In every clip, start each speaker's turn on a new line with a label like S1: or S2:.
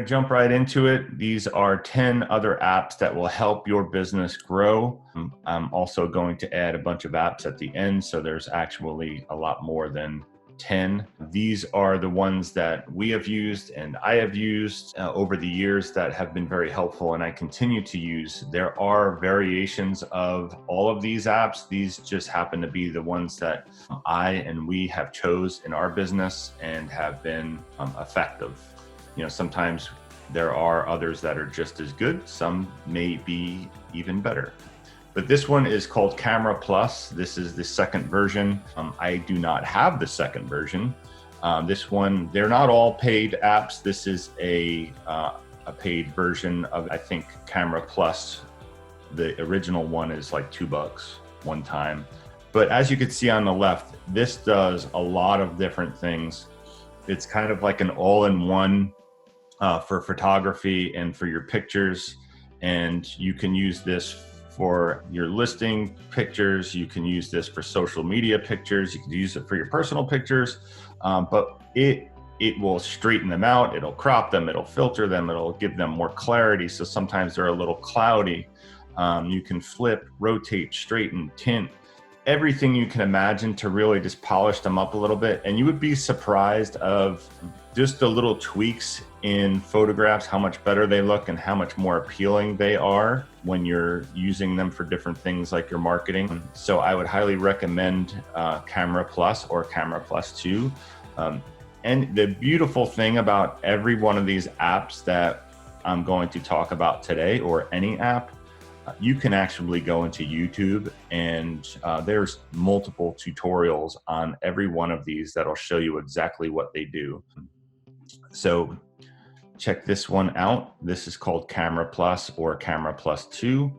S1: jump right into it. These are 10 other apps that will help your business grow. I'm also going to add a bunch of apps at the end, so there's actually a lot more than 10. These are the ones that we have used and I have used over the years that have been very helpful, and I continue to use. There are variations of all of these apps. These just happen to be the ones that I and we have chose in our business and have been effective. Sometimes there are others that are just as good. Some may be even better. But this one is called Camera Plus. This is the second version. I do not have the second version. This one, they're not all paid apps. This is a paid version of, I think, Camera Plus. The original one is like $2 one time. But as you can see on the left, this does a lot of different things. It's kind of like an all-in-one for photography and for your pictures. And you can use this for your listing pictures. You can use this for social media pictures. You can use it for your personal pictures, but it will straighten them out. It'll crop them. It'll filter them. It'll give them more clarity. So sometimes they're a little cloudy. You can flip, rotate, straighten, tint, everything you can imagine to really just polish them up a little bit. And you would be surprised of just the little tweaks in photographs, how much better they look and how much more appealing they are when you're using them for different things like your marketing. So I would highly recommend Camera Plus or Camera Plus 2. And the beautiful thing about every one of these apps that I'm going to talk about today, or any app, you can actually go into YouTube and there's multiple tutorials on every one of these that'll show you exactly what they do. So check this one out. This is called Camera Plus or Camera Plus 2,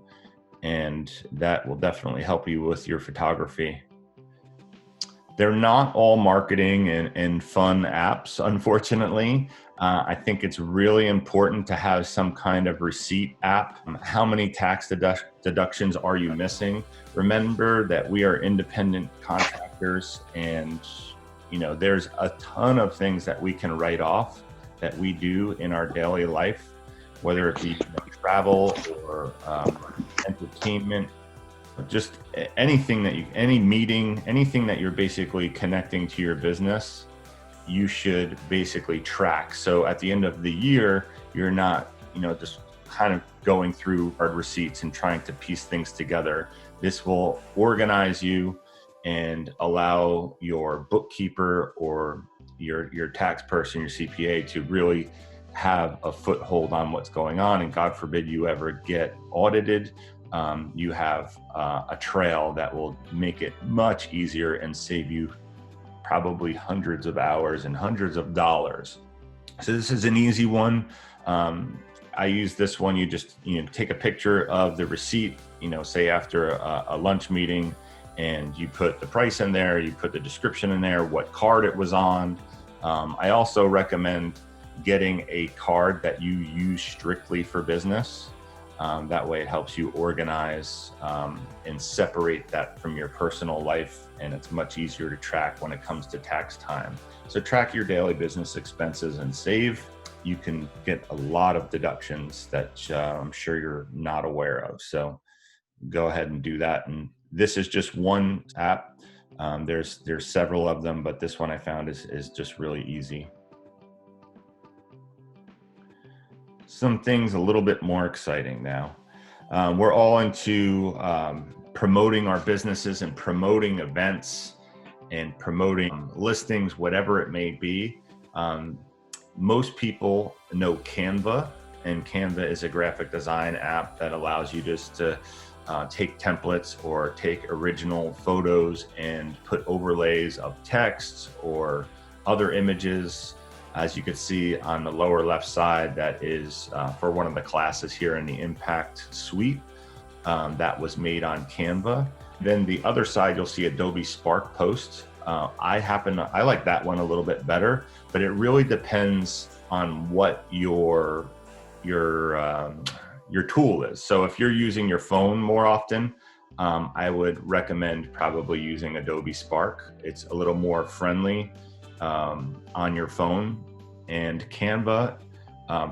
S1: and that will definitely help you with your photography. They're not all marketing and fun apps, unfortunately. I think it's really important to have some kind of receipt app. How many tax deductions are you missing? Remember that we are independent contractors, and there's a ton of things that we can write off that we do in our daily life, whether it be travel or entertainment, just anything that any meeting, anything that you're basically connecting to your business, you should basically track. So at the end of the year, you're not, just kind of going through hard receipts and trying to piece things together. This will organize you and allow your bookkeeper or your tax person, your CPA, to really have a foothold on what's going on. And God forbid you ever get audited, you have a trail that will make it much easier and save you probably hundreds of hours and hundreds of dollars. So this is an easy one. I use this one. You just take a picture of the receipt, say after a lunch meeting, and you put the price in there, you put the description in there, what card it was on. I also recommend getting a card that you use strictly for business. That way it helps you organize and separate that from your personal life, and it's much easier to track when it comes to tax time. So track your daily business expenses and save. You can get a lot of deductions that I'm sure you're not aware of. So go ahead and do that. And this is just one app. There's several of them, but this one I found is just really easy. Some things a little bit more exciting now. We're all into promoting our businesses and promoting events and promoting listings, whatever it may be. Most people know Canva, and Canva is a graphic design app that allows you just to take templates or take original photos and put overlays of text or other images. As you can see on the lower left side, that is for one of the classes here in the Impact Suite that was made on Canva. Then the other side, you'll see Adobe Spark Post. I like that one a little bit better, but it really depends on what your tool is. So if you're using your phone more often, I would recommend probably using Adobe Spark. It's a little more friendly on your phone. And Canva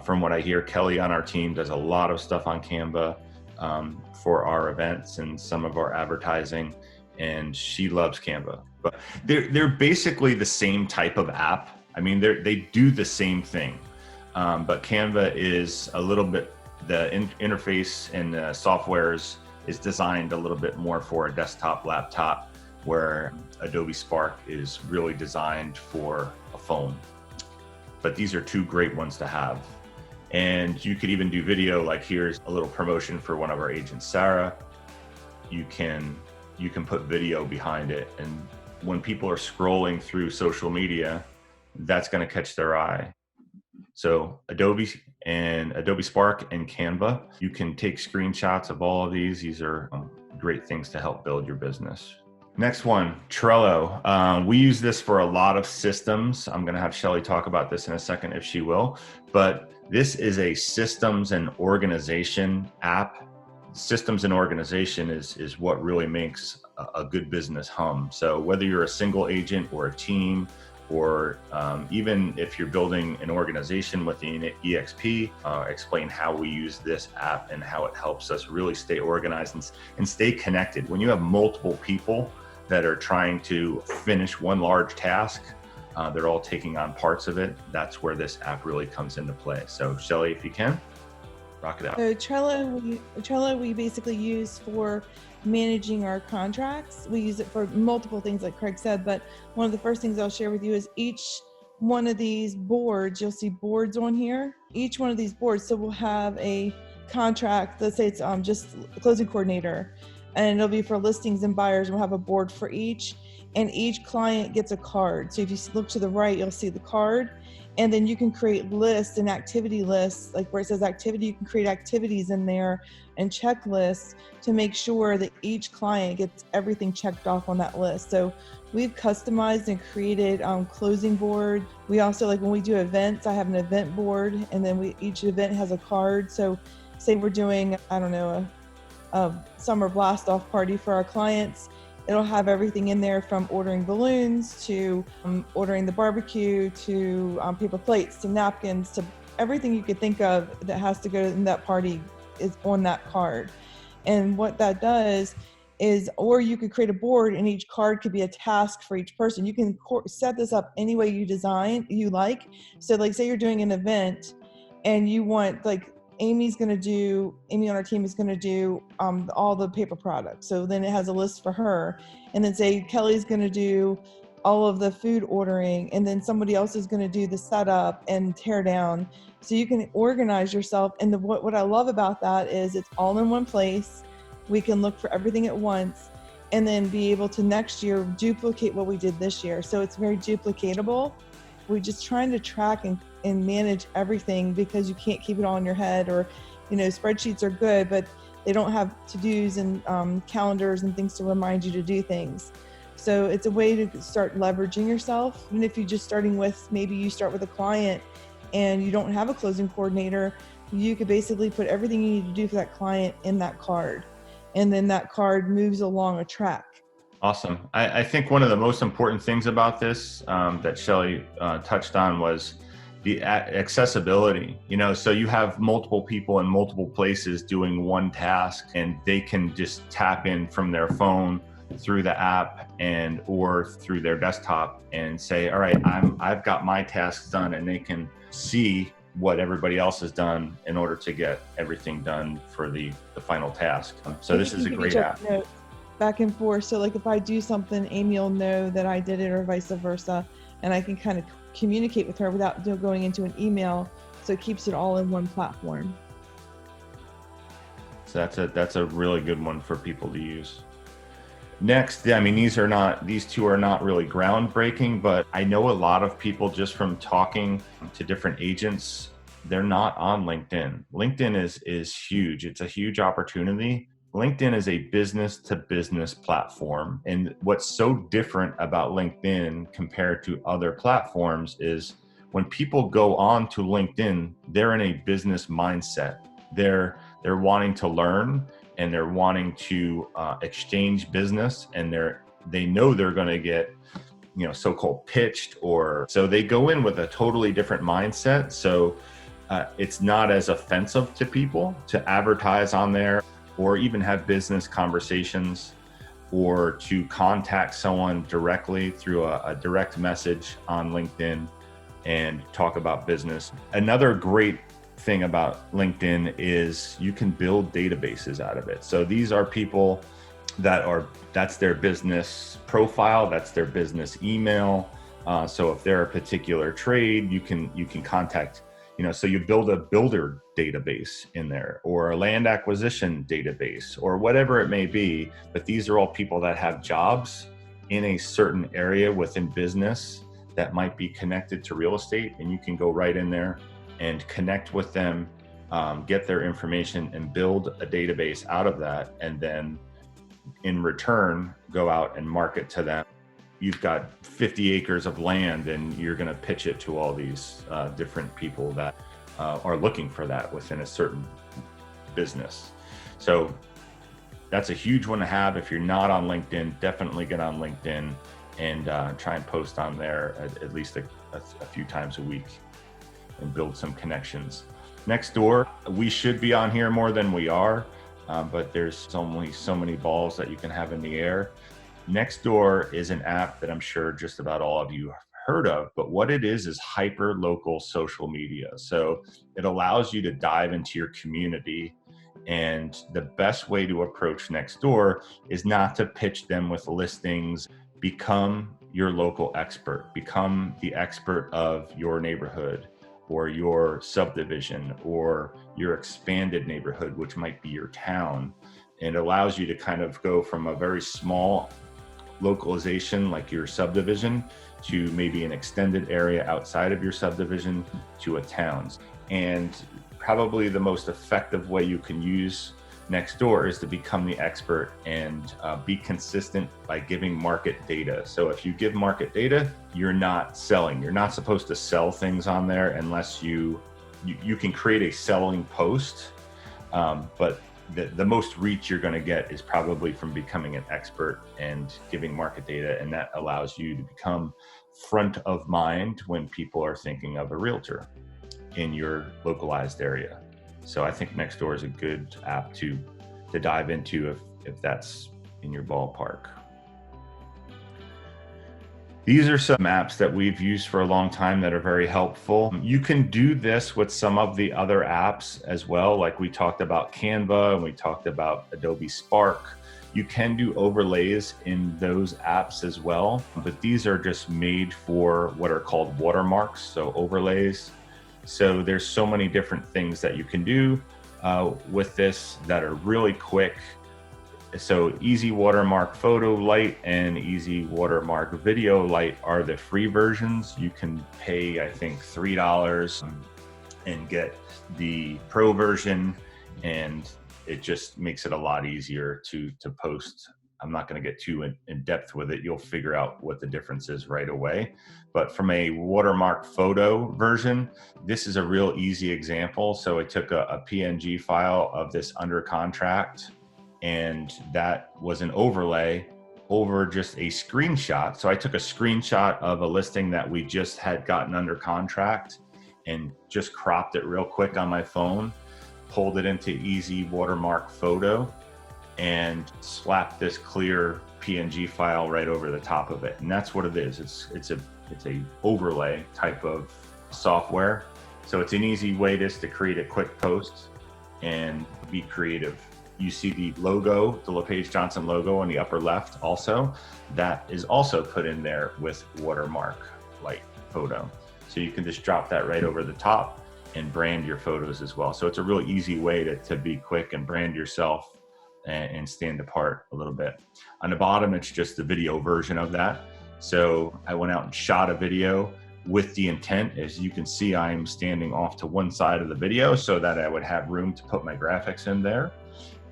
S1: From what I hear, Kelly on our team does a lot of stuff on Canva for our events and some of our advertising, and she loves Canva. But they're basically the same type of app. I mean, they do the same thing, but Canva is a little bit, the interface and the softwares is designed a little bit more for a desktop, laptop, where Adobe Spark is really designed for a phone. But these are two great ones to have. And you could even do video, like here's a little promotion for one of our agents, Sarah. You can put video behind it. And when people are scrolling through social media, that's going to catch their eye. So Adobe Spark and Canva, you can take screenshots of all of these. These are great things to help build your business. Next one, Trello. We use this for a lot of systems. I'm going to have Shelley talk about this in a second if she will, but this is a systems and organization app. Systems and organization is what really makes a good business hum. So whether you're a single agent or a team, or even if you're building an organization with the EXP, explain how we use this app and how it helps us really stay organized and stay connected. When you have multiple people that are trying to finish one large task, they're all taking on parts of it. That's where this app really comes into play. So Shelley, if you can, rock it out.
S2: So Trello we basically use for managing our contracts. We use it for multiple things like Craig said, but one of the first things I'll share with you is each one of these boards, you'll see boards on here. Each one of these boards, so we'll have a contract, let's say it's just a closing coordinator, and it'll be for listings and buyers. We'll have a board for each, and each client gets a card. So if you look to the right, you'll see the card. And then you can create lists and activity lists, like where it says activity, you can create activities in there and checklists to make sure that each client gets everything checked off on that list. So we've customized and created closing board. We also, like when we do events, I have an event board, and then each event has a card. So say we're doing, I don't know, a summer blast off party for our clients. It'll have everything in there from ordering balloons to ordering the barbecue to paper plates to napkins to everything you could think of that has to go in that party is on that card. And what that does is, or you could create a board and each card could be a task for each person. You can set this up any way you like. So like say you're doing an event and you want, like, Amy on our team is going to do all the paper products. So then it has a list for her. And then say Kelly's going to do all of the food ordering, and then somebody else is going to do the setup and tear down. So you can organize yourself. And what I love about that is it's all in one place. We can look for everything at once and then be able to next year duplicate what we did this year. So it's very duplicatable. We're just trying to track and manage everything, because you can't keep it all in your head, or, spreadsheets are good, but they don't have to-dos and calendars and things to remind you to do things. So it's a way to start leveraging yourself. Even if you're just starting with, maybe you start with a client and you don't have a closing coordinator, you could basically put everything you need to do for that client in that card. And then that card moves along a track.
S1: Awesome. I think one of the most important things about this that Shelley touched on was the accessibility. So you have multiple people in multiple places doing one task, and they can just tap in from their phone through the app or through their desktop and say, all right, I've got my tasks done, and they can see what everybody else has done in order to get everything done for the final task. So this is a great app.
S2: Back and forth. So like if I do something, Amy will know that I did it, or vice versa. And I can kind of communicate with her without going into an email. So it keeps it all in one platform.
S1: So that's a really good one for people to use. Next, I mean, these two are not really groundbreaking, but I know a lot of people, just from talking to different agents, they're not on LinkedIn. LinkedIn is huge. It's a huge opportunity. LinkedIn is a business-to-business platform. And what's so different about LinkedIn compared to other platforms is when people go on to LinkedIn, they're in a business mindset. They're wanting to learn, and they're wanting to exchange business, and they know they're going to get so-called pitched, or so they go in with a totally different mindset. So it's not as offensive to people to advertise on there or even have business conversations or to contact someone directly through a direct message on LinkedIn and talk about business. Another great thing about LinkedIn is you can build databases out of it. So these are people that's their business profile, that's their business email. So if they're a particular trade, you can contact, so you build a builder database in there or a land acquisition database or whatever it may be. But these are all people that have jobs in a certain area within business that might be connected to real estate. And you can go right in there and connect with them, get their information and build a database out of that. And then in return, go out and market to them. You've got 50 acres of land and you're going to pitch it to all these different people that are looking for that within a certain business. So that's a huge one to have. If you're not on LinkedIn, definitely get on LinkedIn and try and post on there at least a few times a week and build some connections. Nextdoor, we should be on here more than we are, but there's only so many balls that you can have in the air. Nextdoor is an app that I'm sure just about all of you have heard of, but what it is hyper local social media. So it allows you to dive into your community. And the best way to approach Nextdoor is not to pitch them with listings. Become your local expert, become the expert of your neighborhood or your subdivision or your expanded neighborhood, which might be your town. And it allows you to kind of go from a very small localization like your subdivision to maybe an extended area outside of your subdivision to a town. And probably the most effective way you can use Nextdoor is to become the expert and be consistent by giving market data. So if you give market data, you're not selling. You're not supposed to sell things on there unless you can create a selling post, but the most reach you're going to get is probably from becoming an expert and giving market data, and that allows you to become front of mind when people are thinking of a realtor in your localized area. So I think Nextdoor is a good app to dive into if that's in your ballpark. These are some apps that we've used for a long time that are very helpful. You can do this with some of the other apps as well. Like we talked about Canva and we talked about Adobe Spark. You can do overlays in those apps as well, but these are just made for what are called watermarks, so overlays. So there's so many different things that you can do with this that are really quick. So Easy Watermark Photo Lite and Easy Watermark Video Lite are the free versions. You can pay, I think, $3 and get the pro version, and it just makes it a lot easier to post. I'm not going to get too in depth with it. You'll figure out what the difference is right away. But from a watermark photo version, this is a real easy example. So I took a PNG file of this under contract, and that was an overlay over just a screenshot. So I took a screenshot of a listing that we just had gotten under contract and just cropped it real quick on my phone, pulled it into Easy Watermark Photo, and slapped this clear PNG file right over the top of it. And that's what it is. It's a overlay type of software. So it's an easy way just to create a quick post and be creative. You see the logo, the LePage Johnson logo on the upper left also. That is also put in there with Watermark Lite Photo. So you can just drop that right over the top and brand your photos as well. So it's a really easy way to be quick and brand yourself and stand apart a little bit. On the bottom, it's just the video version of that. So I went out and shot a video with the intent. As you can see, I'm standing off to one side of the video so that I would have room to put my graphics in there.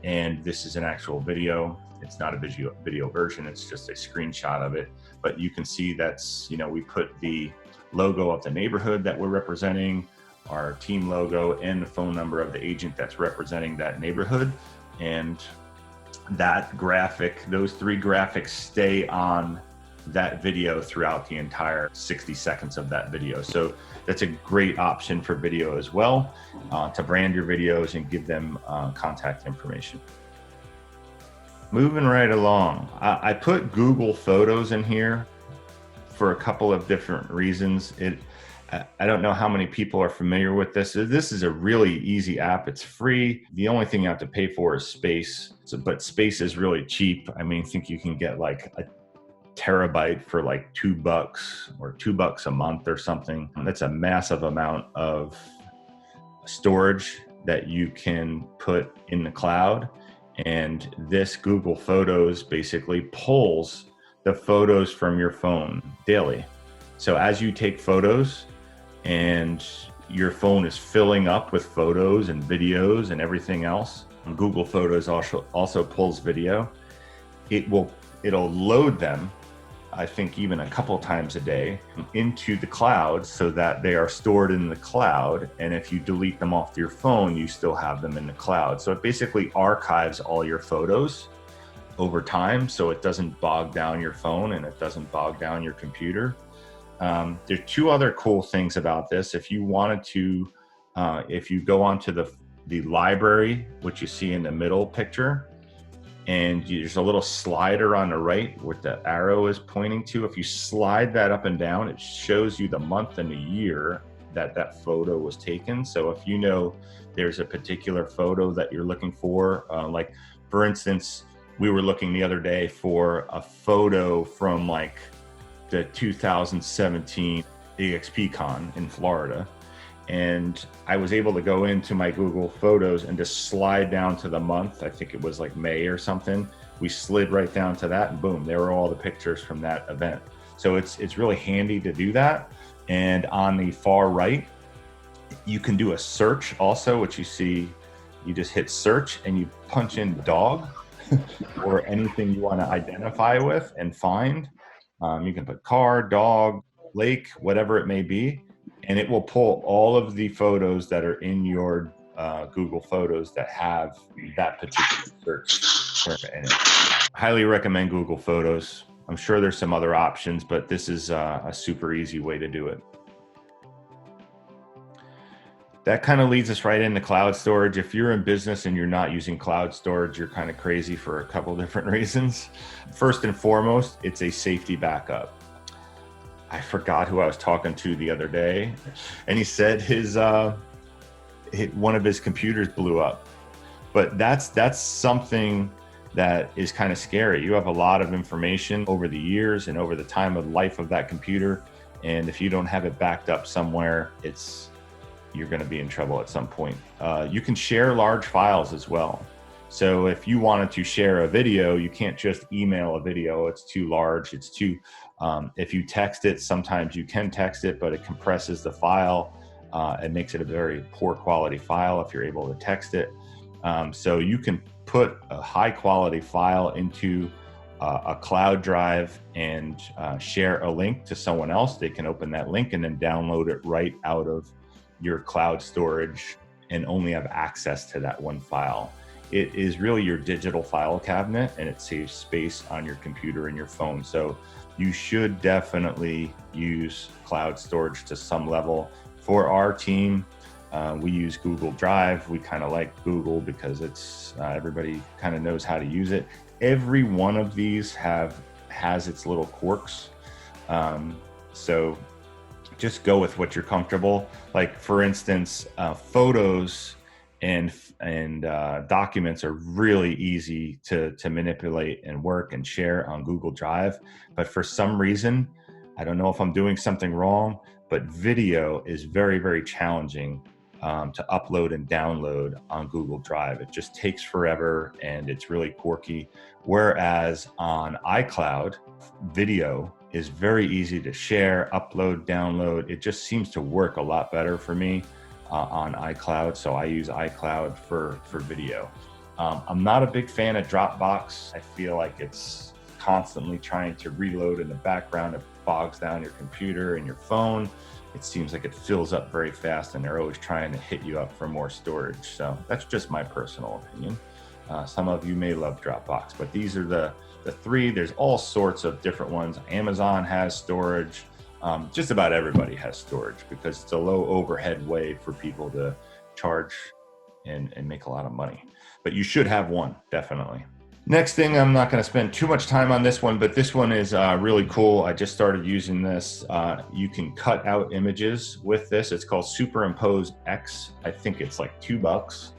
S1: And this is an actual video. It's not a video version, it's just a screenshot of it. But you can see that's, we put the logo of the neighborhood that we're representing, our team logo, and the phone number of the agent that's representing that neighborhood. And that graphic, those three graphics stay on that video throughout the entire 60 seconds of that video. So that's a great option for video as well, to brand your videos and give them contact information. Moving right along, I put Google Photos in here for a couple of different reasons. I don't know how many people are familiar with this. This is a really easy app. It's free. The only thing you have to pay for is space, but space is really cheap. I mean, I think you can get like a terabyte for like $2 or $2 a month or something. That's a massive amount of storage that you can put in the cloud. And this Google Photos basically pulls the photos from your phone daily. So as you take photos and your phone is filling up with photos and videos and everything else, Google Photos also pulls video. It'll load them, I think even a couple times a day, into the cloud so that they are stored in the cloud. And if you delete them off your phone, you still have them in the cloud. So it basically archives all your photos over time, so it doesn't bog down your phone and it doesn't bog down your computer. There are two other cool things about this. If you wanted to, if you go onto the library, which you see in the middle picture, and there's a little slider on the right where the arrow is pointing to. If you slide that up and down, it shows you the month and the year that photo was taken. So if you know there's a particular photo that you're looking for, like for instance, we were looking the other day for a photo from like the 2017 EXPCon in Florida. And I was able to go into my Google Photos and just slide down to the month. I think it was like May or something. We slid right down to that and boom, there were all the pictures from that event. So it's really handy to do that. And on the far right, you can do a search also, which you see, you just hit search and you punch in dog or anything you want to identify with and find. You can put car, dog, lake, whatever it may be. And it will pull all of the photos that are in your Google Photos that have that particular search term in it. Highly recommend Google Photos. I'm sure there's some other options, but this is a super easy way to do it. That kind of leads us right into cloud storage. If you're in business and you're not using cloud storage, you're kind of crazy for a couple different reasons. First and foremost, it's a safety backup. I forgot who I was talking to the other day, and he said one of his computers blew up. But that's something that is kind of scary. You have a lot of information over the years and over the time of life of that computer, and if you don't have it backed up somewhere, you're going to be in trouble at some point. You can share large files as well. So if you wanted to share a video, you can't just email a video. It's too large. It's too, if you text it, sometimes you can text it, but it compresses the file. It makes it a very poor quality file if you're able to text it. So you can put a high quality file into a cloud drive and share a link to someone else. They can open that link and then download it right out of your cloud storage and only have access to that one file. It is really your digital file cabinet, and it saves space on your computer and your phone. So you should definitely use cloud storage to some level. For our team, we use Google Drive. We kind of like Google because it's everybody kind of knows how to use it. Every one of these has its little quirks. So just go with what you're comfortable. Like for instance, photos and documents are really easy to manipulate and work and share on Google Drive. But for some reason, I don't know if I'm doing something wrong, but video is very, very challenging to upload and download on Google Drive. It just takes forever and it's really quirky. Whereas on iCloud, video is very easy to share, upload, download. It just seems to work a lot better for me on iCloud. So I use iCloud for video. I'm not a big fan of Dropbox. I feel like it's constantly trying to reload in the background. bogs down your computer and your phone. It seems like it fills up very fast, and they're always trying to hit you up for more storage. So that's just my personal opinion. Some of you may love Dropbox, but these are the three. There's all sorts of different ones. Amazon has storage. Just about everybody has storage because it's a low overhead way for people to charge and make a lot of money. But you should have one, definitely. Next thing, I'm not going to spend too much time on this one, but this one is really cool. I just started using this. You can cut out images with this. It's called Superimpose X. I think it's like $2.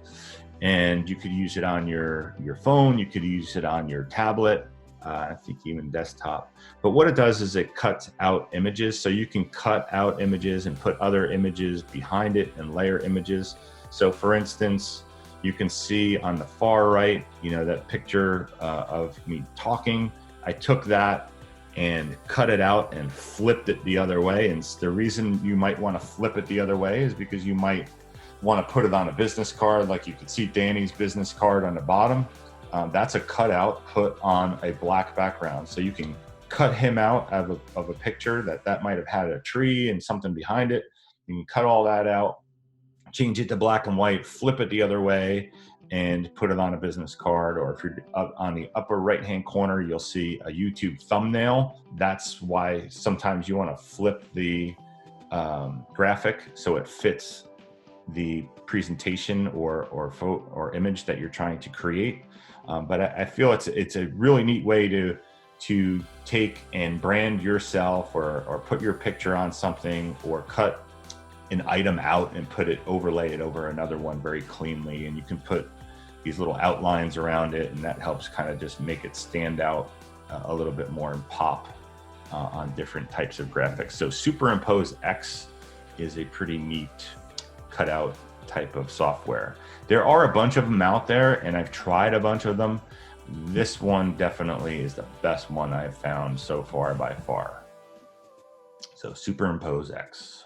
S1: And you could use it on your phone. You could use it on your tablet. I think even desktop. But what it does is it cuts out images. So you can cut out images and put other images behind it and layer images. So for instance, you can see on the far right, that picture of me talking. I took that and cut it out and flipped it the other way. And the reason you might want to flip it the other way is because you might want to put it on a business card. Like you could see Danny's business card on the bottom. That's a cutout put on a black background. So you can cut him out of a picture that might have had a tree and something behind it. You can cut all that out, change it to black and white, flip it the other way, and put it on a business card. Or if you're up on the upper right-hand corner, you'll see a YouTube thumbnail. That's why sometimes you want to flip the graphic so it fits the presentation or photo or image that you're trying to create. But I feel it's a really neat way to take and brand yourself or put your picture on something, or cut an item out and overlay it over another one very cleanly. And you can put these little outlines around it, and that helps kind of just make it stand out a little bit more and pop on different types of graphics. So Superimpose X is a pretty neat cutout type of software. There are a bunch of them out there, and I've tried a bunch of them. This one definitely is the best one I've found so far by far. So Superimpose X.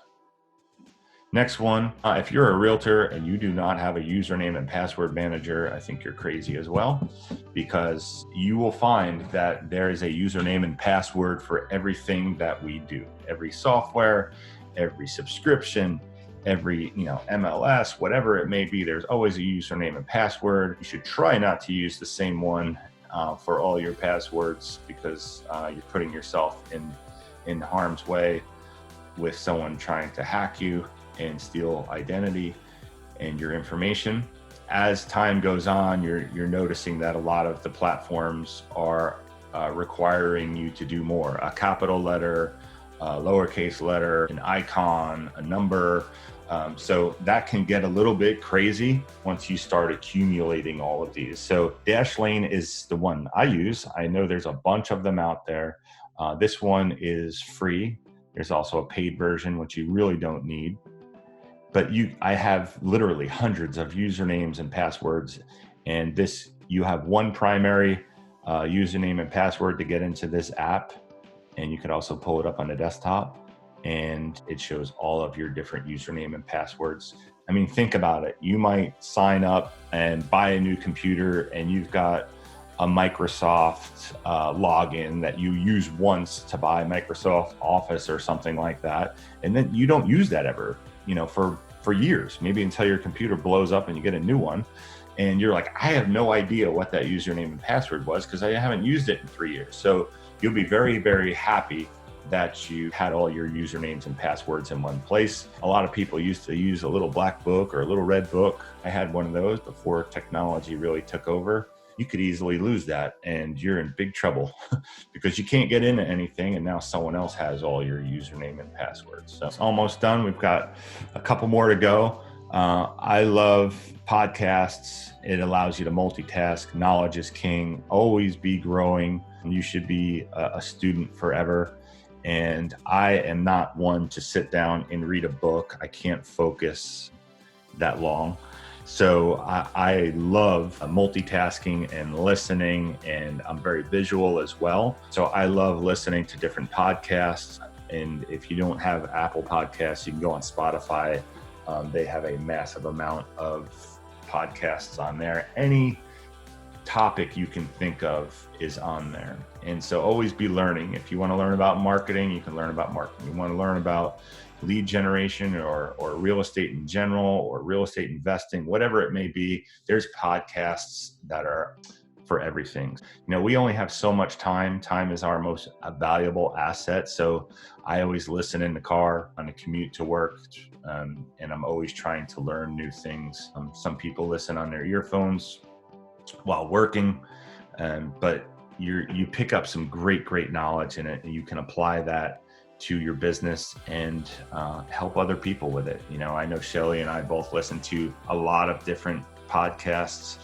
S1: Next one, if you're a realtor and you do not have a username and password manager, I think you're crazy as well, because you will find that there is a username and password for everything that we do. Every software, every subscription, every MLS, whatever it may be, there's always a username and password. You should try not to use the same one for all your passwords, because you're putting yourself in harm's way with someone trying to hack you and steal identity and your information. As time goes on, you're noticing that a lot of the platforms are requiring you to do more. A capital letter, a lowercase letter, an icon, a number. So that can get a little bit crazy once you start accumulating all of these. So Dashlane is the one I use. I know there's a bunch of them out there. This one is free. There's also a paid version, which you really don't need. But I have literally hundreds of usernames and passwords, and you have one primary username and password to get into this app, and you could also pull it up on the desktop, and it shows all of your different username and passwords. I mean, think about it. You might sign up and buy a new computer, and you've got a Microsoft login that you use once to buy Microsoft Office or something like that, and then you don't use that ever, for years, maybe until your computer blows up and you get a new one, and you're like, I have no idea what that username and password was because I haven't used it in 3 years. So you'll be very, very happy that you had all your usernames and passwords in one place. A lot of people used to use a little black book or a little red book. I had one of those before technology really took over. You could easily lose that, and you're in big trouble because you can't get into anything, and now someone else has all your username and passwords. So it's almost done. We've got a couple more to go. I love podcasts. It allows you to multitask. Knowledge is king. Always be growing. You should be a student forever. And I am not one to sit down and read a book. I can't focus that long. So I love multitasking and listening, and I'm very visual as well. So I love listening to different podcasts. And if you don't have Apple Podcasts, you can go on Spotify. They have a massive amount of podcasts on there. Any topic you can think of is on there. And so always be learning. If you want to learn about marketing, you can learn about marketing. You want to learn about lead generation or real estate in general or real estate investing, whatever it may be, there's podcasts that are for everything. We only have so much time. Time is our most valuable asset. So I always listen in the car on a commute to work, and I'm always trying to learn new things. Some people listen on their earphones while working, but you pick up some great knowledge in it, and you can apply that to your business and help other people with it. I know Shelley and I both listen to a lot of different podcasts.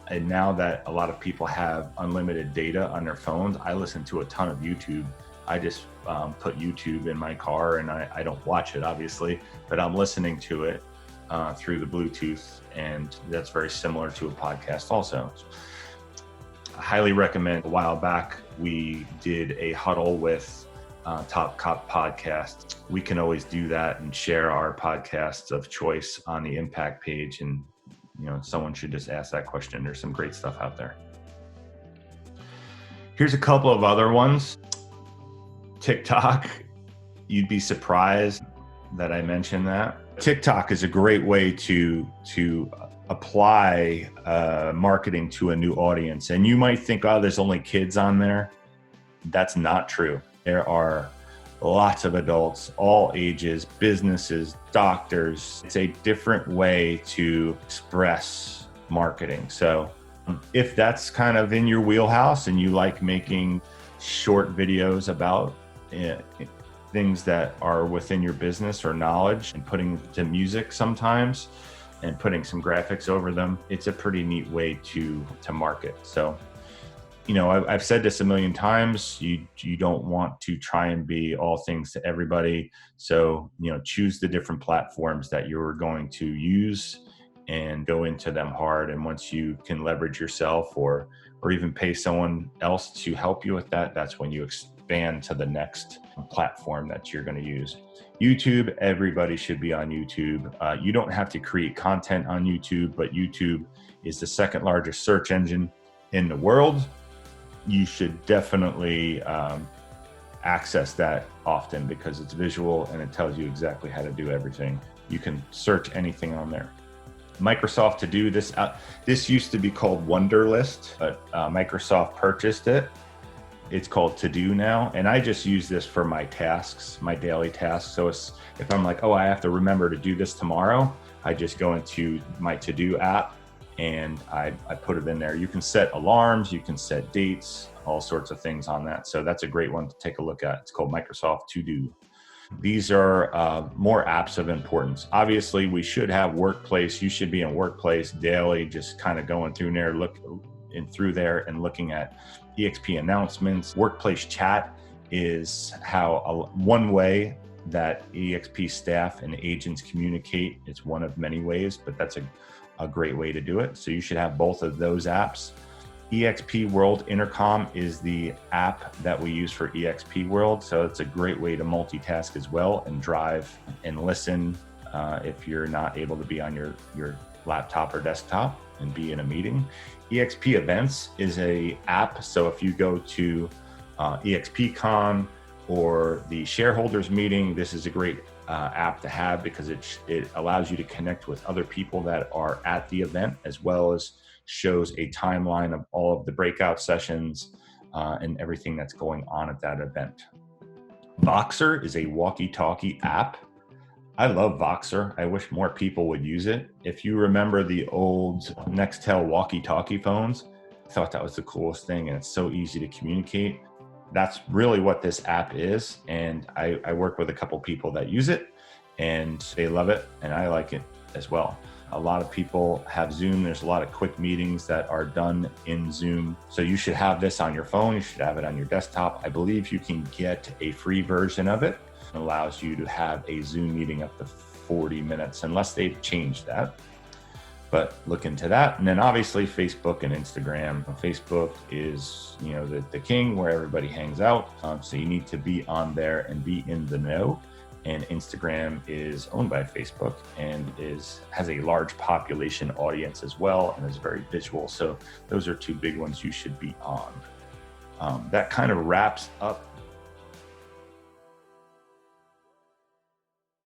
S1: And now that a lot of people have unlimited data on their phones, I listen to a ton of YouTube. I just put YouTube in my car, and I don't watch it, obviously, but I'm listening to it through the Bluetooth, and that's very similar to a podcast also. I highly recommend. A while back, we did a huddle with Top Cop Podcast. We can always do that and share our podcasts of choice on the impact page, and someone should just ask that question. There's some great stuff out there. Here's a couple of other ones. TikTok, you'd be surprised that I mentioned that. TikTok is a great way to apply marketing to a new audience. And you might think, oh, there's only kids on there. That's not true. There are lots of adults, all ages, businesses, doctors. It's a different way to express marketing. So if that's kind of in your wheelhouse and you like making short videos about things that are within your business or knowledge, and putting to music sometimes and putting some graphics over them, it's a pretty neat way to market. So I've said this a million times, you don't want to try and be all things to everybody. So, choose the different platforms that you're going to use and go into them hard. And once you can leverage yourself or even pay someone else to help you with that, that's when you expand to the next platform that you're going to use. YouTube, everybody should be on YouTube. You don't have to create content on YouTube, but YouTube is the second largest search engine in the world. You should definitely access that often because it's visual and it tells you exactly how to do everything. You can search anything on there. Microsoft To Do, this used to be called Wunderlist, but Microsoft purchased it. It's called To Do now, and I just use this for my tasks, my daily tasks. So if I'm like, oh, I have to remember to do this tomorrow, I just go into my To Do app and I put it in there. You can set alarms, you can set dates, all sorts of things on that. So that's a great one to take a look at. It's called Microsoft To Do. These are more apps of importance. Obviously, we should have Workplace. You should be in Workplace daily, just kind of going through there and looking at EXP announcements. Workplace chat is one way that EXP staff and agents communicate. It's one of many ways, but that's a great way to do it. So you should have both of those apps. EXP World Intercom is the app that we use for EXP World. So it's a great way to multitask as well and drive and listen if you're not able to be on your laptop or desktop and be in a meeting. EXP Events is a app. So if you go to EXPCon or the shareholders meeting, this is a great app to have because it allows you to connect with other people that are at the event, as well as shows a timeline of all of the breakout sessions and everything that's going on at that event. Voxer is a walkie-talkie app. I love Voxer. I wish more people would use it. If you remember the old Nextel walkie-talkie phones, I thought that was the coolest thing, and it's so easy to communicate. That's really what this app is, and I work with a couple people that use it, and they love it, and I like it as well. A lot of people have Zoom. There's a lot of quick meetings that are done in Zoom. So you should have this on your phone. You should have it on your desktop. I believe you can get a free version of it. It allows you to have a Zoom meeting up to 40 minutes, unless they've changed that. But look into that. And then obviously Facebook and Instagram. Facebook is, the king where everybody hangs out. So you need to be on there and be in the know. and Instagram is owned by Facebook and has a large population audience as well, and is very visual. So those are two big ones you should be on. That kind of wraps up